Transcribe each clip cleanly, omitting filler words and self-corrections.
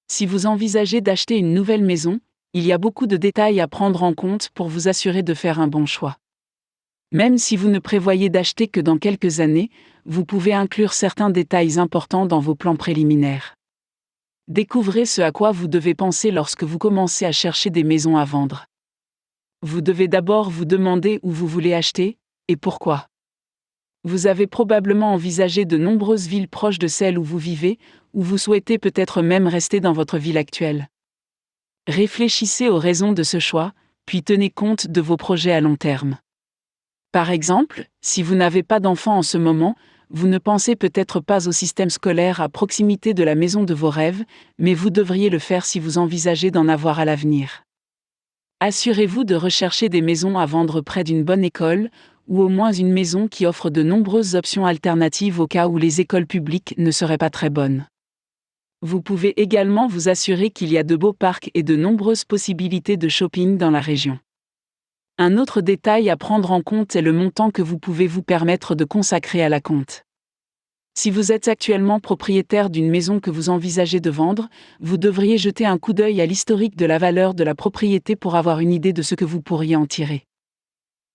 Si vous envisagez d'acheter une nouvelle maison, il y a beaucoup de détails à prendre en compte pour vous assurer de faire un bon choix. Même si vous ne prévoyez d'acheter que dans quelques années, vous pouvez inclure certains détails importants dans vos plans préliminaires. Découvrez ce à quoi vous devez penser lorsque vous commencez à chercher des maisons à vendre. Vous devez d'abord vous demander où vous voulez acheter, et pourquoi. Vous avez probablement envisagé de nombreuses villes proches de celle où vous vivez, ou vous souhaitez peut-être même rester dans votre ville actuelle. Réfléchissez aux raisons de ce choix, puis tenez compte de vos projets à long terme. Par exemple, si vous n'avez pas d'enfants en ce moment, vous ne pensez peut-être pas au système scolaire à proximité de la maison de vos rêves, mais vous devriez le faire si vous envisagez d'en avoir à l'avenir. Assurez-vous de rechercher des maisons à vendre près d'une bonne école, ou au moins une maison qui offre de nombreuses options alternatives au cas où les écoles publiques ne seraient pas très bonnes. Vous pouvez également vous assurer qu'il y a de beaux parcs et de nombreuses possibilités de shopping dans la région. Un autre détail à prendre en compte est le montant que vous pouvez vous permettre de consacrer à l'acompte. Si vous êtes actuellement propriétaire d'une maison que vous envisagez de vendre, vous devriez jeter un coup d'œil à l'historique de la valeur de la propriété pour avoir une idée de ce que vous pourriez en tirer.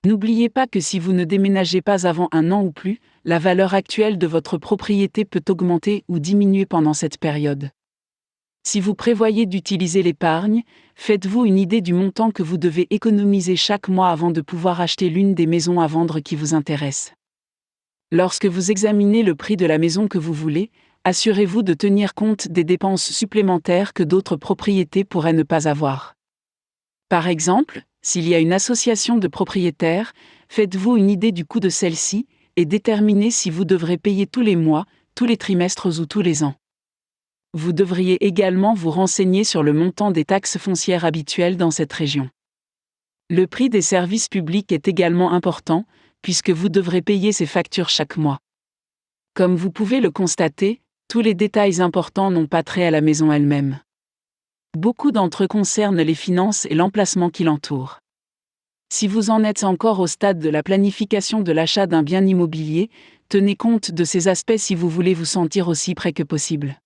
N'oubliez pas que si vous ne déménagez pas avant 1 an ou plus, la valeur actuelle de votre propriété peut augmenter ou diminuer pendant cette période. Si vous prévoyez d'utiliser l'épargne, faites-vous une idée du montant que vous devez économiser chaque mois avant de pouvoir acheter l'une des maisons à vendre qui vous intéresse. Lorsque vous examinez le prix de la maison que vous voulez, assurez-vous de tenir compte des dépenses supplémentaires que d'autres propriétés pourraient ne pas avoir. Par exemple, s'il y a une association de propriétaires, faites-vous une idée du coût de celle-ci et déterminez si vous devrez payer tous les mois, tous les trimestres ou tous les ans. Vous devriez également vous renseigner sur le montant des taxes foncières habituelles dans cette région. Le prix des services publics est également important, puisque vous devrez payer ces factures chaque mois. Comme vous pouvez le constater, tous les détails importants n'ont pas trait à la maison elle-même. Beaucoup d'entre eux concernent les finances et l'emplacement qui l'entoure. Si vous en êtes encore au stade de la planification de l'achat d'un bien immobilier, tenez compte de ces aspects si vous voulez vous sentir aussi près que possible.